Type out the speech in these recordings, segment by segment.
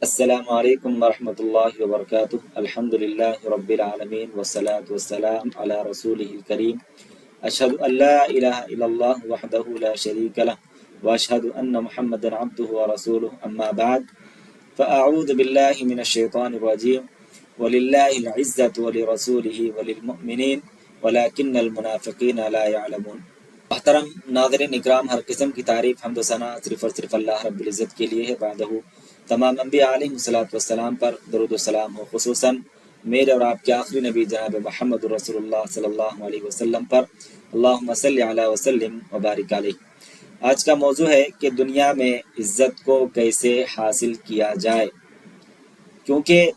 السلام علیکم ورحمۃ اللہ وبرکاتہ۔ الحمد للہ رب العالمین والصلاة والسلام علی رسولہ الکریم۔ اشہد ان لا الہ الا اللہ وحدہ لا شریک لہ واشہد ان محمدا عبدہ ورسولہ، اما بعد فاعوذ باللہ من الشیطان الرجیم۔ وللہ العزۃ ولرسولہ وللمؤمنین ولکن المنافقین لا یعلمون۔ محترم ناظرین اکرام، ہر قسم کی تعریف حمد و ثنا صرف اور صرف اللہ رب العزت کے لیے ہے۔ بعدہ تمام انبیاء علیہ الصلوۃ والسلام پر درود و سلام ہو، خصوصاً میرے اور آپ کے آخری نبی جناب محمد رسول اللہ صلی اللہ علیہ وسلم پر اللہم صلی علی وسلم وبارک علیہ۔ آج کا موضوع ہے کہ دنیا میں عزت کو کیسے حاصل کیا جائے، کیونکہ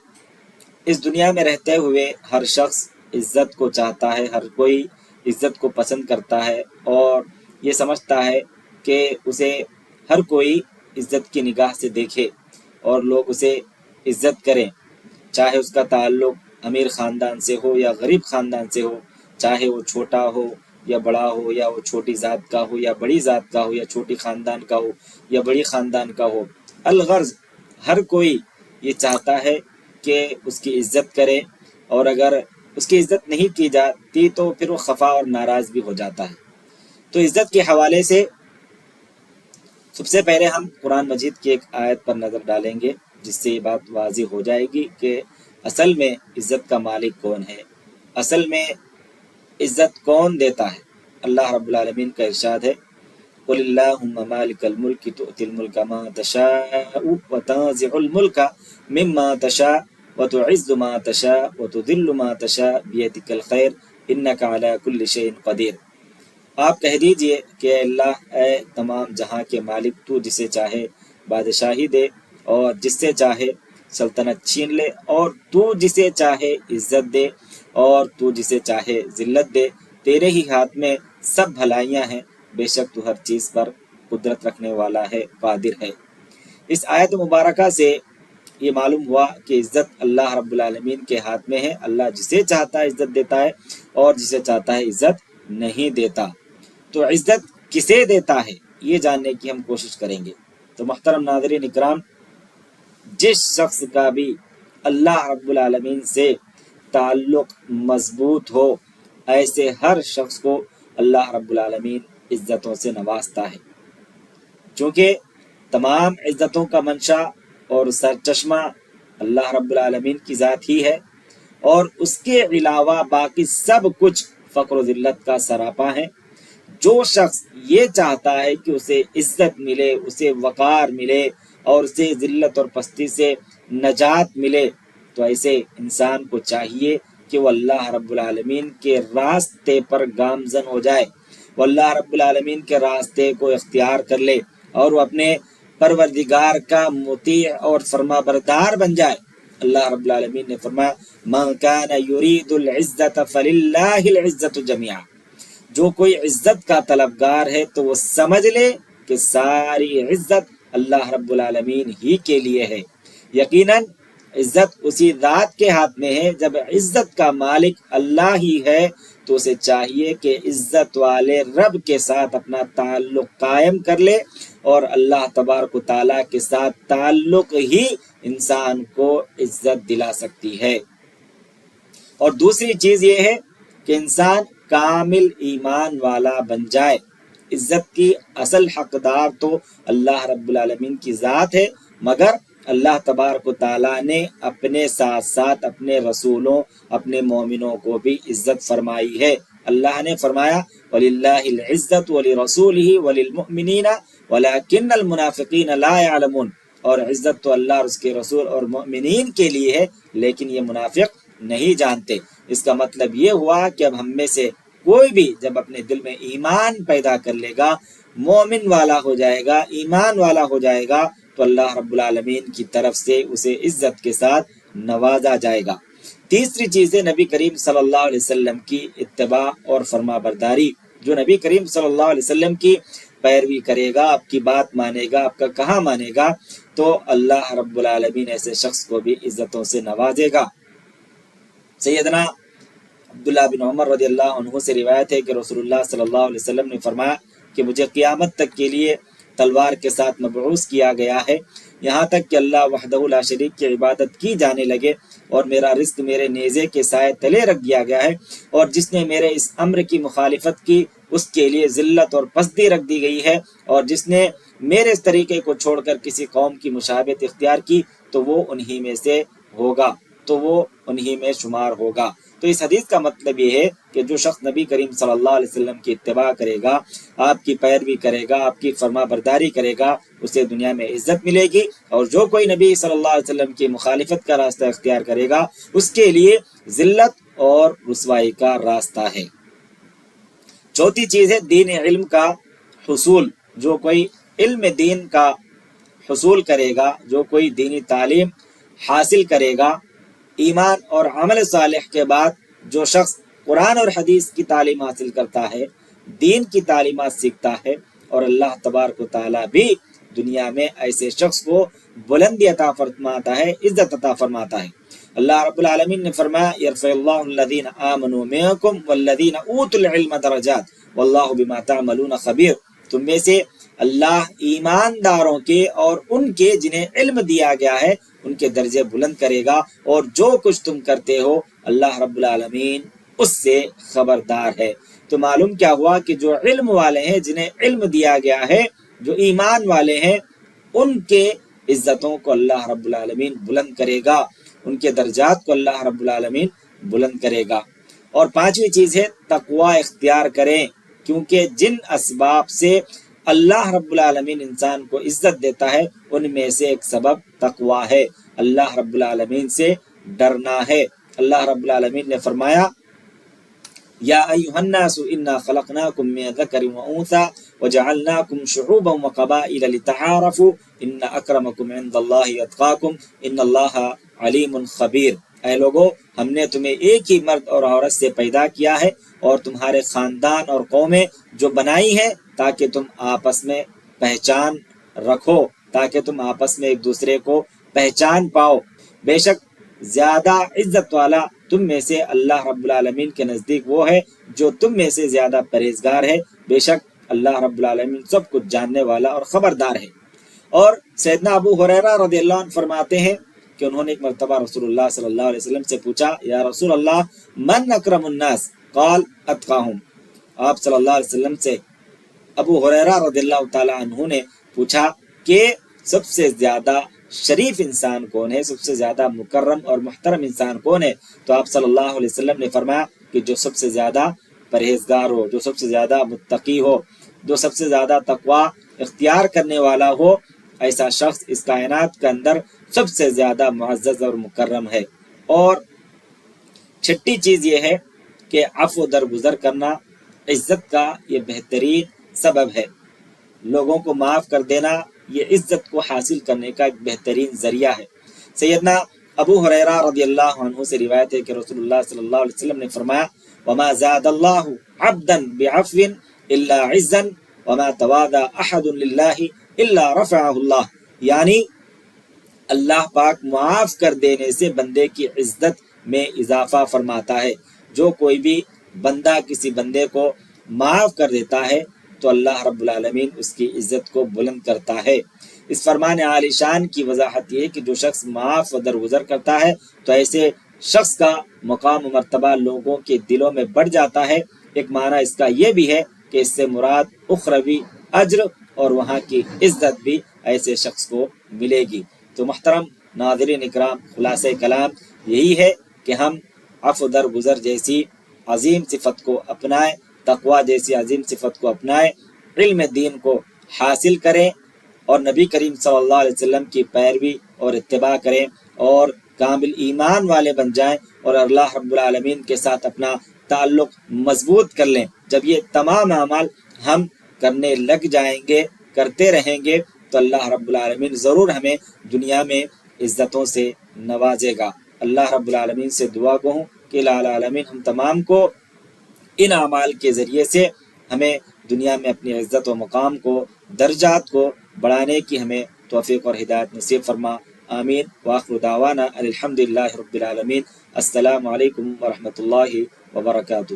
اس دنیا میں رہتے ہوئے ہر شخص عزت کو چاہتا ہے، ہر کوئی عزت کو پسند کرتا ہے اور یہ سمجھتا ہے کہ اسے ہر کوئی عزت کی نگاہ سے دیکھے اور لوگ اسے عزت کریں، چاہے اس کا تعلق امیر خاندان سے ہو یا غریب خاندان سے ہو، چاہے وہ چھوٹا ہو یا بڑا ہو، یا وہ چھوٹی ذات کا ہو یا بڑی ذات کا ہو، یا چھوٹی خاندان کا ہو یا بڑی خاندان کا ہو۔ الغرض ہر کوئی یہ چاہتا ہے کہ اس کی عزت کرے، اور اگر اس کی عزت نہیں کی جاتی تو پھر وہ خفا اور ناراض بھی ہو جاتا ہے۔ تو عزت کے حوالے سے سب سے پہلے ہم قرآن مجید کی ایک آیت پر نظر ڈالیں گے، جس سے یہ بات واضح ہو جائے گی کہ اصل میں عزت کا مالک کون ہے، اصل میں عزت کون دیتا ہے۔ اللہ رب العالمین کا ارشاد ہے، قل اللہم مالک الملک تؤتی الملک ما تشاء وتنزع الملک مما تشاء وتعز ما تشاء وتذل ما تشاء بیدک الخیر انک علی کل شیء قدیر۔ آپ کہہ دیجئے کہ اللہ، اے تمام جہاں کے مالک، تو جسے چاہے بادشاہی دے اور جس سے چاہے سلطنت چھین لے، اور تو جسے چاہے عزت دے اور تو جسے چاہے ذلت دے، تیرے ہی ہاتھ میں سب بھلائیاں ہیں، بے شک تو ہر چیز پر قدرت رکھنے والا ہے، قادر ہے۔ اس آیت مبارکہ سے یہ معلوم ہوا کہ عزت اللہ رب العالمین کے ہاتھ میں ہے۔ اللہ جسے چاہتا ہے عزت دیتا ہے اور جسے چاہتا ہے عزت نہیں دیتا۔ تو عزت کسے دیتا ہے یہ جاننے کی ہم کوشش کریں گے۔ تو محترم ناظرین اکرام، جس شخص کا بھی اللہ رب العالمین سے تعلق مضبوط ہو، ایسے ہر شخص کو اللہ رب العالمین عزتوں سے نوازتا ہے، چونکہ تمام عزتوں کا منشا اور سرچشمہ اللہ رب العالمین کی ذات ہی ہے، اور اس کے علاوہ باقی سب کچھ فقر و ذلت کا سراپا ہے۔ جو شخص یہ چاہتا ہے کہ اسے عزت ملے، اسے وقار ملے اور اسے ذلت اور پستی سے نجات ملے، تو ایسے انسان کو چاہیے کہ وہ اللہ رب العالمین کے راستے پر گامزن ہو جائے، وہ اللہ رب العالمین کے راستے کو اختیار کر لے اور وہ اپنے پروردگار کا مطیع اور فرما بردار بن جائے۔ اللہ رب العالمین نے فرمایا، من کان یرید العزت فللہ العزت جمیعا۔ جو کوئی عزت کا طلبگار ہے تو وہ سمجھ لے کہ ساری عزت اللہ رب العالمین ہی کے لیے ہے۔ یقیناً عزت اسی ذات کے ہاتھ میں ہے۔ جب عزت کا مالک اللہ ہی ہے تو اسے چاہیے کہ عزت والے رب کے ساتھ اپنا تعلق قائم کر لے، اور اللہ تبارک و تعالیٰ کے ساتھ تعلق ہی انسان کو عزت دلا سکتی ہے۔ اور دوسری چیز یہ ہے کہ انسان کامل ایمان والا بن جائے۔ عزت کی اصل حقدار تو اللہ رب العالمین کی ذات ہے، مگر اللہ تبارک و تعالیٰ نے اپنے ساتھ ساتھ اپنے رسولوں، اپنے مومنوں کو بھی عزت فرمائی ہے۔ اللہ نے فرمایا، وَلِلَّهِ الْعِزَّةُ وَلِرَسُولِهِ وَلِلْمُؤْمِنِينَ وَلَكِنَّ الْمُنَافِقِينَ لَا يَعْلَمُونَ۔ اور عزت تو اللہ اور اس کے رسول اور مؤمنین کے لیے ہے، لیکن یہ منافق نہیں جانتے۔ اس کا مطلب یہ ہوا کہ اب ہم میں سے کوئی بھی جب اپنے دل میں ایمان پیدا کر لے گا، مومن والا ہو جائے گا، ایمان والا ہو جائے گا، تو اللہ رب العالمین کی طرف سے اسے عزت کے ساتھ نوازا جائے گا۔ تیسری چیز ہے نبی کریم صلی اللہ علیہ وسلم کی اتباع اور فرما برداری۔ جو نبی کریم صلی اللہ علیہ وسلم کی پیروی کرے گا، آپ کی بات مانے گا، آپ کا کہا مانے گا، تو اللہ رب العالمین ایسے شخص کو بھی عزتوں سے نوازے گا۔ سیدنا عبداللہ بن عمر رضی اللہ عنہ سے روایت ہے کہ رسول اللہ صلی اللہ علیہ وسلم نے فرمایا کہ مجھے قیامت تک کے لیے تلوار کے ساتھ مبعوث کیا گیا ہے، یہاں تک کہ اللہ وحدہ لا شریک کی عبادت کی جانے لگے، اور میرا رزق میرے نیزے کے سائے تلے رکھ دیا گیا ہے، اور جس نے میرے اس امر کی مخالفت کی اس کے لیے ذلت اور پستی رکھ دی گئی ہے، اور جس نے میرے اس طریقے کو چھوڑ کر کسی قوم کی مشابہت اختیار کی تو وہ انہی میں سے ہوگا، تو وہ انہی میں شمار ہوگا۔ تو اس حدیث کا مطلب یہ ہے کہ جو شخص نبی کریم صلی اللہ علیہ وسلم کی اتباع کرے گا، آپ کی پیروی کرے گا، آپ کی فرما برداری کرے گا، اسے دنیا میں عزت ملے گی، اور جو کوئی نبی صلی اللہ علیہ وسلم کی مخالفت کا راستہ اختیار کرے گا اس کے لیے ذلت اور رسوائی کا راستہ ہے۔ چوتھی چیز ہے دین علم کا حصول۔ جو کوئی علم دین کا حصول کرے گا، جو کوئی دینی تعلیم حاصل کرے گا، ایمان اور عمل صالح کے بعد جو شخص قرآن اور حدیث کی تعلیم حاصل کرتا ہے، دین کی تعلیمات سیکھتا ہے، اور اللہ تبارک و تعالیٰ بھی دنیا میں ایسے شخص کو بلندی عطا فرماتا ہے، عزت عطا فرماتا ہے۔ اللہ رب العالمین نے فرمایا یرفع اللہ الذین آمنوا منکم والذین اوتوا العلم درجات واللہ بما تعملون خبیر۔ تم میں سے اللہ ایمانداروں کے اور ان کے جنہیں علم دیا گیا ہے ان کے درجے بلند کرے گا، اور جو کچھ تم کرتے ہو اللہ رب العالمین اس سے خبردار ہے۔ تو معلوم کیا ہوا کہ جو علم والے ہیں، جنہیں علم دیا گیا ہے، جو ایمان والے ہیں، ان کے عزتوں کو اللہ رب العالمین بلند کرے گا، ان کے درجات کو اللہ رب العالمین بلند کرے گا۔ اور پانچویں چیز ہے تقوی اختیار کریں، کیونکہ جن اسباب سے اللہ رب العالمین انسان کو عزت دیتا ہے ان میں سے ایک سبب تقوی ہے، اللہ رب العالمین سے ڈرنا ہے۔ اللہ رب العالمین نے فرمایا یا ایھا الناس انا خلقناکم من ذکر وانثی وجعلناکم شعوبا وقبائل لتعارفوا ان اکرمکم عند اللہ اتقاکم ان اللہ علیم خبیر۔ اے لوگو، ہم نے تمہیں ایک ہی مرد اور عورت سے پیدا کیا ہے اور تمہارے خاندان اور قومیں جو بنائی ہیں تاکہ تم آپس میں پہچان رکھو، تاکہ تم آپس میں ایک دوسرے کو پہچان پاؤ۔ بے شک زیادہ عزت والا تم میں سے اللہ رب العالمین کے نزدیک وہ ہے جو تم میں سے زیادہ پرہیزگار ہے، بے شک اللہ رب العالمین سب کچھ جاننے والا اور خبردار ہے۔ اور سیدنا ابو ہریرہ رضی اللہ عنہ فرماتے ہیں کہ انہوں نے ایک مرتبہ رسول اللہ صلی اللہ علیہ وسلم سے پوچھا یا رسول اللہ من اکرم الناس قال اتقاہم۔ آپ صلی اللہ علیہ وسلم سے ابو ہریرہ رضی اللہ تعالیٰ عنہ نے پوچھا کہ سب سے زیادہ شریف انسان کون ہے، سب سے زیادہ مکرم اور محترم انسان کون ہے؟ تو آپ صلی اللہ علیہ وسلم نے فرمایا کہ جو سب سے زیادہ پرہیزگار ہو، جو سب سے زیادہ متقی ہو، جو سب سے زیادہ تقوی اختیار کرنے والا ہو، ایسا شخص اس کائنات کے اندر سب سے زیادہ معزز اور مکرم ہے۔ اور چھٹی چیز یہ ہے کہ عفو درگزر کرنا عزت کا یہ بہترین سبب ہے۔ لوگوں کو معاف کر دینا یہ عزت کو حاصل کرنے کا ایک بہترین ذریعہ ہے۔ سیدنا ابو ہریرہ رضی اللہ عنہ سے روایت ہے کہ رسول اللہ صلی اللہ علیہ وسلم نے فرمایا وما زاد اللہ عبدا بعفو الا عزا وما تواضع احد للہ الا رفعہ اللہ، یعنی اللہ پاک معاف کر دینے سے بندے کی عزت میں اضافہ فرماتا ہے۔ جو کوئی بھی بندہ کسی بندے کو معاف کر دیتا ہے تو اللہ رب العالمین اس کی عزت کو بلند کرتا ہے۔ اس فرمان عالی شان کی وضاحت یہ ہے کہ جو شخص معاف و درگزر کرتا ہے تو ایسے شخص کا مقام و مرتبہ لوگوں کے دلوں میں بڑھ جاتا ہے۔ ایک معنی اس کا یہ بھی ہے کہ اس سے مراد اخروی اجر اور وہاں کی عزت بھی ایسے شخص کو ملے گی۔ تو محترم ناظرین اکرام، خلاصہ کلام یہی ہے کہ ہم عفو درگزر جیسی عظیم صفت کو اپنائیں، تقوی جیسی عظیم صفت کو اپنائیں، علم دین کو حاصل کریں اور نبی کریم صلی اللہ علیہ وسلم کی پیروی اور اتباع کریں اور کامل ایمان والے بن جائیں اور اللہ رب العالمین کے ساتھ اپنا تعلق مضبوط کر لیں۔ جب یہ تمام اعمال ہم کرنے لگ جائیں گے، کرتے رہیں گے تو اللہ رب العالمین ضرور ہمیں دنیا میں عزتوں سے نوازے گا۔ اللہ رب العالمین سے دعا گو ہوں کہ العالمین ہم تمام کو ان اعمال کے ذریعے سے ہمیں دنیا میں اپنی عزت و مقام کو، درجات کو بڑھانے کی ہمیں توفیق اور ہدایت نصیب فرما، آمین۔ وآخر دعوانا الحمدللہ رب العالمین۔ السلام علیکم ورحمۃ اللہ وبرکاتہ۔